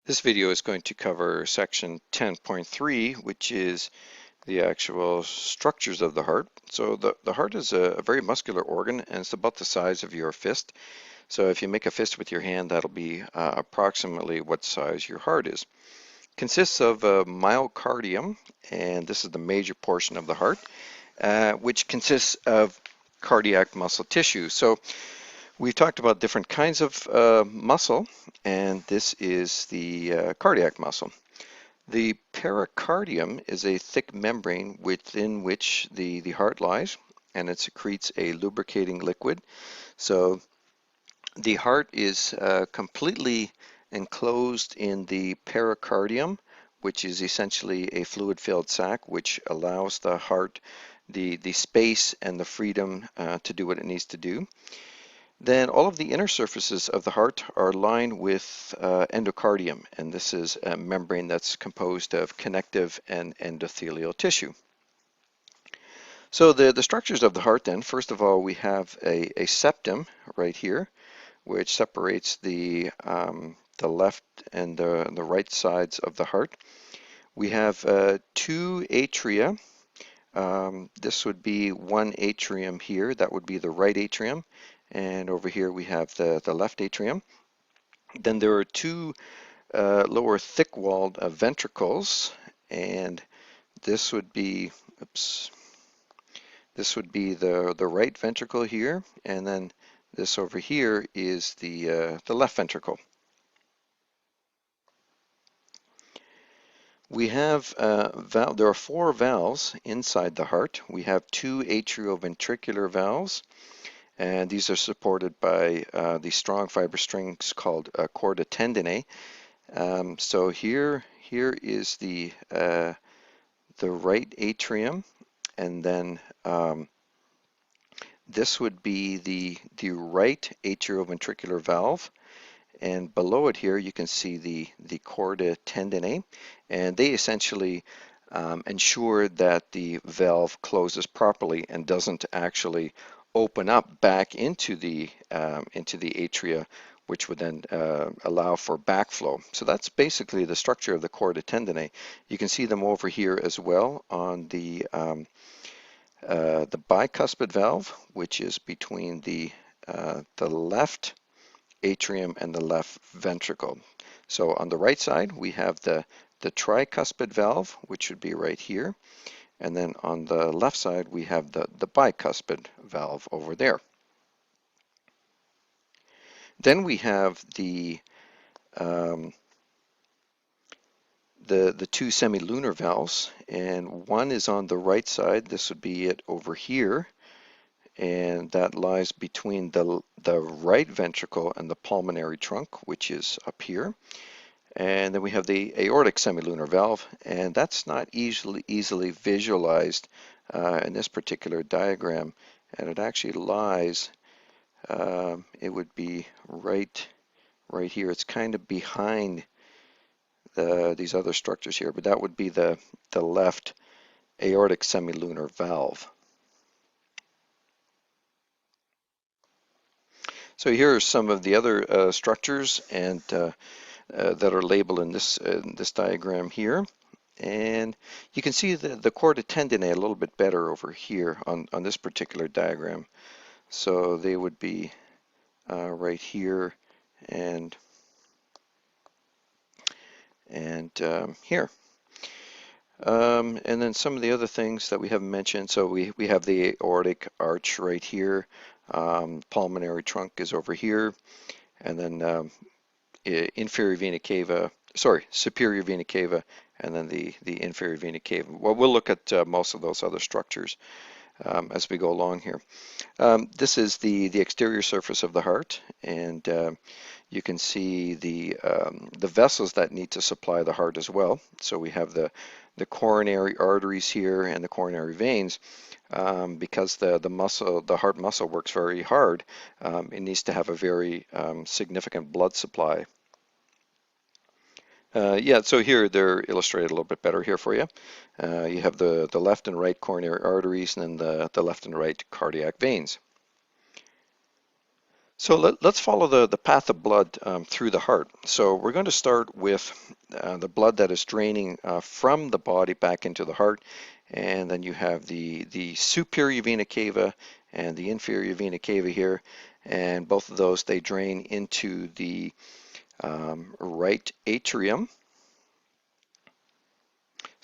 This video is going to cover section 10.3, which is the actual structures of the heart. So the heart is a very muscular organ, and it's about the size of your fist. So if you make a fist with your hand, that'll be approximately what size your heart is. Consists of myocardium, and this is the major portion of the heart, which consists of cardiac muscle tissue. So we've talked about different kinds of muscle, and this is the cardiac muscle. The pericardium is a thick membrane within which the heart lies, and it secretes a lubricating liquid. So the heart is completely enclosed in the pericardium, which is essentially a fluid-filled sac, which allows the heart the space and the freedom to do what it needs to do. Then all of the inner surfaces of the heart are lined with endocardium, and this is a membrane that's composed of connective and endothelial tissue. So the structures of the heart then, first of all, we have a septum right here, which separates the left and the right sides of the heart. We have two atria. This would be one atrium here, that would be the right atrium, and over here we have the left atrium. Then there are two lower thick-walled ventricles, and this would be, this would be the right ventricle here, and then this over here is the left ventricle. We have there are four valves inside the heart. We have two atrioventricular valves, and these are supported by these strong fiber strings called chorda tendineae. So here is the right atrium, and then this would be the right atrioventricular valve, and below it here you can see the chorda tendineae, and they essentially ensure that the valve closes properly and doesn't actually open up back into the atria, which would then allow for backflow. So that's basically the structure of the chorda tendineae. You can see them over here as well on the bicuspid valve, which is between the left atrium and the left ventricle. So on the right side, we have the tricuspid valve, which would be right here. And then on the left side, we have the bicuspid valve over there. Then we have the two semilunar valves, and one is on the right side. This would be it over here, and that lies between the right ventricle and the pulmonary trunk, which is up here. And then we have the aortic semilunar valve, and that's not easily visualized in this particular diagram, and it actually lies, it would be right here. It's kind of behind these other structures here, but that would be the left aortic semilunar valve. So here are some of the other structures and that are labeled in this diagram here. And you can see the chorda tendineae a little bit better over here on this particular diagram. So they would be right here and here. And then some of the other things that we haven't mentioned. So we have the aortic arch right here. Pulmonary trunk is over here. And then inferior vena cava, sorry, superior vena cava, and then the inferior vena cava. Well, we'll look at most of those other structures as we go along here. This is the exterior surface of the heart, and you can see the vessels that need to supply the heart as well. So we have the coronary arteries here and the coronary veins. Because the heart muscle works very hard, it needs to have a very significant blood supply. Yeah, so here they're illustrated a little bit better here for you. You have the left and right coronary arteries, and then the left and right cardiac veins. So let's follow the path of blood through the heart. So we're going to start with the blood that is draining from the body back into the heart, and then you have the superior vena cava and the inferior vena cava here, and both of those they drain into the right atrium.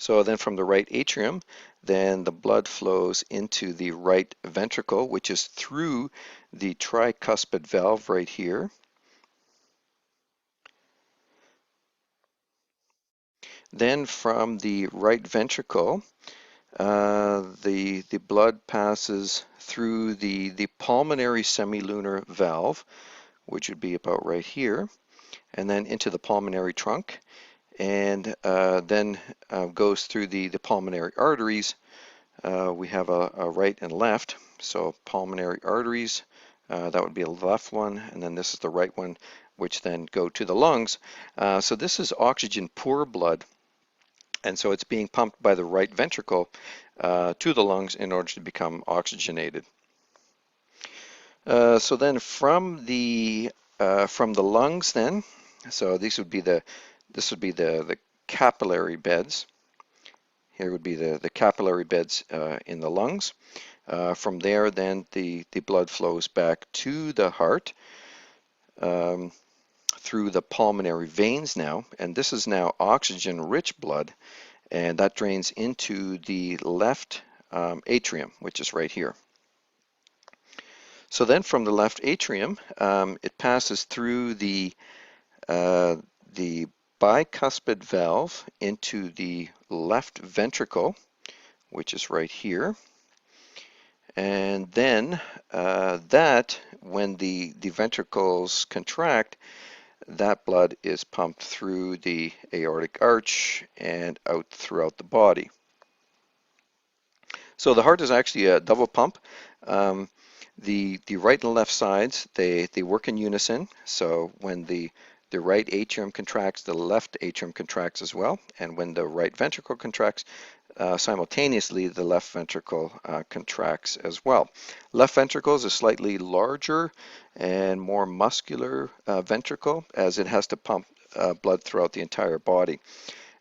So then from the right atrium, then the blood flows into the right ventricle, which is through the tricuspid valve right here. Then from the right ventricle, the blood passes through the pulmonary semilunar valve, which would be about right here, and then into the pulmonary trunk, and then goes through the pulmonary arteries. We have a right and left, so pulmonary arteries, that would be the left one, and then this is the right one, which then go to the lungs. So this is oxygen poor blood. And so it's being pumped by the right ventricle to the lungs in order to become oxygenated. So then from the lungs then, so this would be the capillary beds. Here would be the capillary beds in the lungs. From there then the blood flows back to the heart um, through the pulmonary veins now, and this is now oxygen-rich blood, and that drains into the left atrium, which is right here. So then from the left atrium, it passes through the bicuspid valve into the left ventricle, which is right here. And then when the ventricles contract, that blood is pumped through the aortic arch and out throughout the body. So the heart is actually a double pump. Um, the right and left sides they work in unison. So when the right atrium contracts, the left atrium contracts as well, and when the right ventricle contracts, simultaneously the left ventricle contracts as well. Left ventricle is a slightly larger and more muscular ventricle, as it has to pump blood throughout the entire body.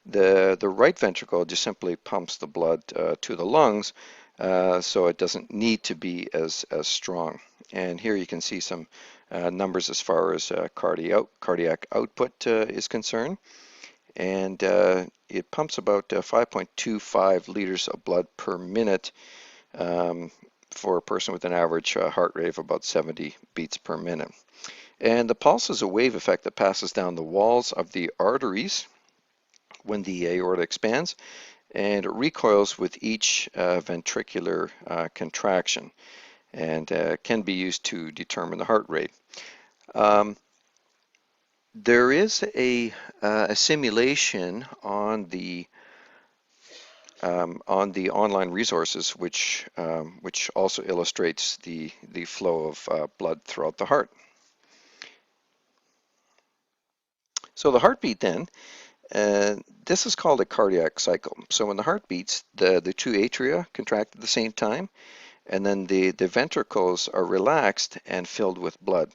The right ventricle just simply pumps the blood to the lungs, so it doesn't need to be as strong. And here you can see some numbers as far as cardiac output is concerned. And it pumps about 5.25 liters of blood per minute for a person with an average heart rate of about 70 beats per minute. And the pulse is a wave effect that passes down the walls of the arteries when the aorta expands, and it recoils with each ventricular contraction, and can be used to determine the heart rate. There is a simulation on the online resources which also illustrates the flow of blood throughout the heart. So the heartbeat then, this is called a cardiac cycle. So when the heart beats, the two atria contract at the same time, and then the ventricles are relaxed and filled with blood.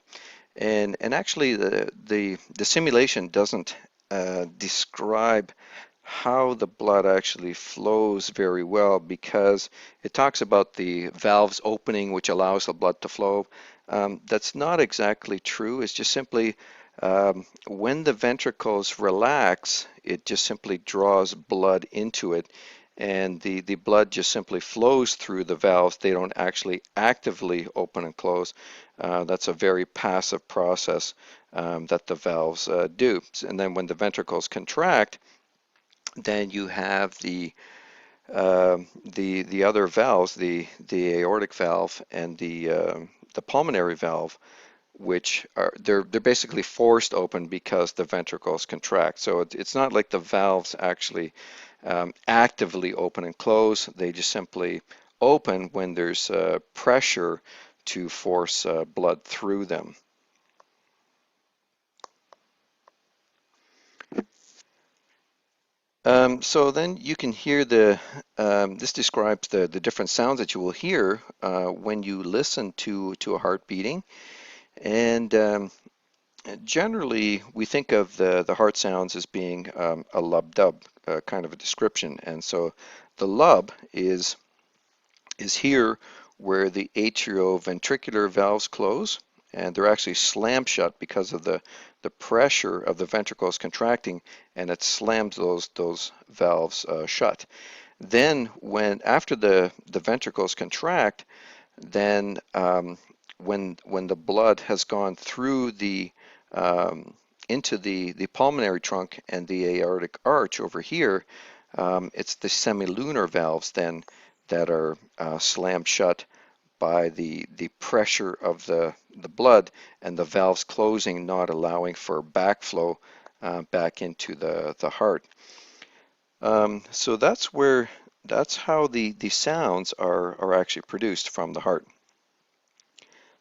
And actually the simulation doesn't describe how the blood actually flows very well, because it talks about the valves opening which allows the blood to flow. That's not exactly true. It's just simply when the ventricles relax, it just simply draws blood into it, and the blood just simply flows through the valves. They don't actually actively open and close. That's a very passive process that the valves do. And then when the ventricles contract, then you have the other valves, the aortic valve and the pulmonary valve, which are they're basically forced open because the ventricles contract. So it's not like the valves actually actively open and close. They just simply open when there's pressure to force blood through them. So then you can hear this describes the different sounds that you will hear when you listen to a heart beating. And generally, we think of the heart sounds as being a lub-dub kind of a description. And so the lub is here where the atrioventricular valves close, and they're actually slammed shut because of the pressure of the ventricles contracting, and it slams those valves shut. Then after the ventricles contract, then when the blood has gone through um, into the pulmonary trunk and the aortic arch over here, it's the semilunar valves then that are slammed shut by the pressure of the blood and the valves closing, not allowing for backflow back into the heart. So that's how the sounds are actually produced from the heart.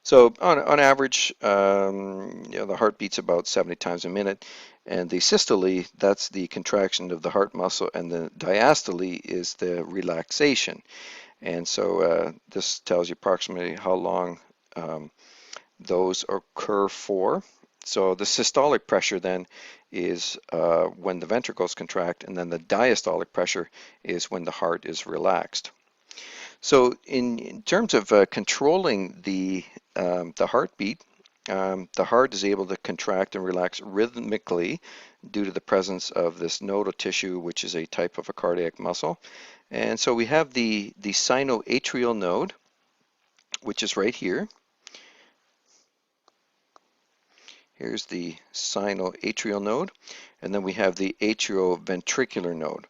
So on average, the heart beats about 70 times a minute, and the systole, that's the contraction of the heart muscle, and the diastole is the relaxation. And so this tells you approximately how long those occur for. So the systolic pressure then is when the ventricles contract, and then the diastolic pressure is when the heart is relaxed. So in terms of controlling the heartbeat, the heart is able to contract and relax rhythmically due to the presence of this nodal tissue, which is a type of a cardiac muscle. And so we have the sinoatrial node, which is right here. Here's the sinoatrial node, and then we have the atrioventricular node.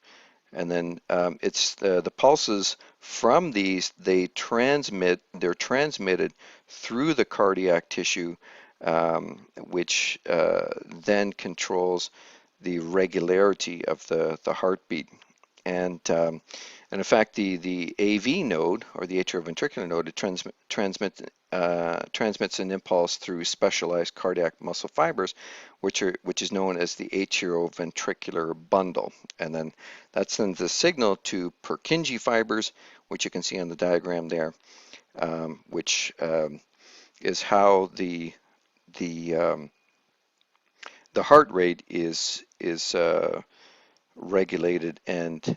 And then it's the pulses from these, they're transmitted through the cardiac tissue, which then controls the regularity of the heartbeat. And in fact, the AV node, or the atrioventricular node, it transmits an impulse through specialized cardiac muscle fibers, which is known as the atrioventricular bundle. And then that sends the signal to Purkinje fibers, which you can see on the diagram there, which is how the heart rate is regulated and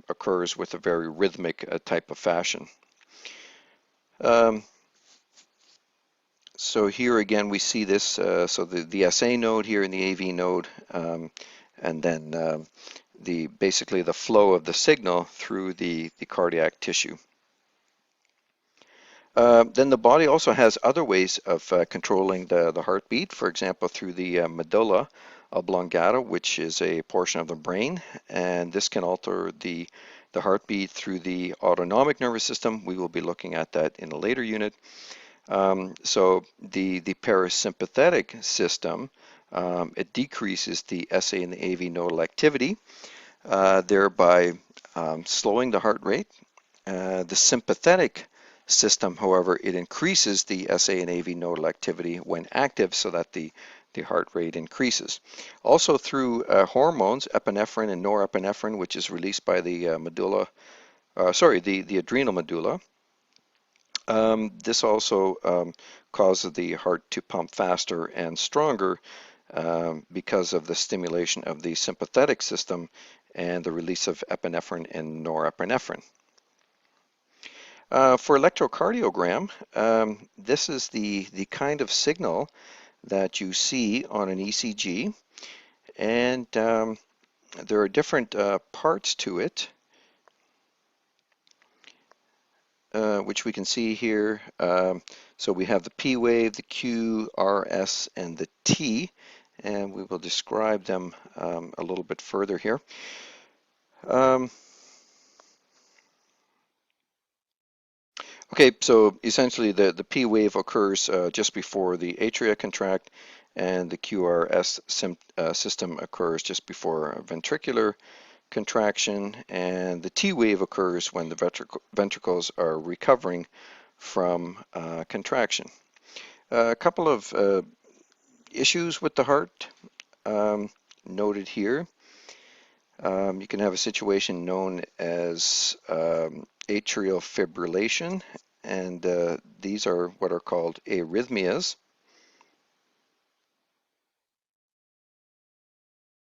occurs with a very rhythmic type of fashion. So here again we see this, so the SA node here and the AV node, and then basically the flow of the signal through the cardiac tissue. Then the body also has other ways of controlling the heartbeat, for example, through the medulla oblongata, which is a portion of the brain, and this can alter the heartbeat through the autonomic nervous system. We will be looking at that in a later unit. So the parasympathetic system, it decreases the SA and the AV nodal activity, thereby slowing the heart rate. The sympathetic system, however, it increases the SA and AV nodal activity when active so that the heart rate increases. Also through hormones, epinephrine and norepinephrine, which is released by the the adrenal medulla. This also causes the heart to pump faster and stronger because of the stimulation of the sympathetic system and the release of epinephrine and norepinephrine. For electrocardiogram, this is the kind of signal that you see on an ECG, and there are different parts to it, which we can see here. So we have the P wave, the Q, R, S, and the T, and we will describe them a little bit further here. Okay, so essentially the P wave occurs just before the atria contract, and the QRS system occurs just before ventricular contraction, and the T wave occurs when the ventricles are recovering from contraction. A couple of issues with the heart noted here. You can have a situation known as atrial fibrillation, and these are what are called arrhythmias.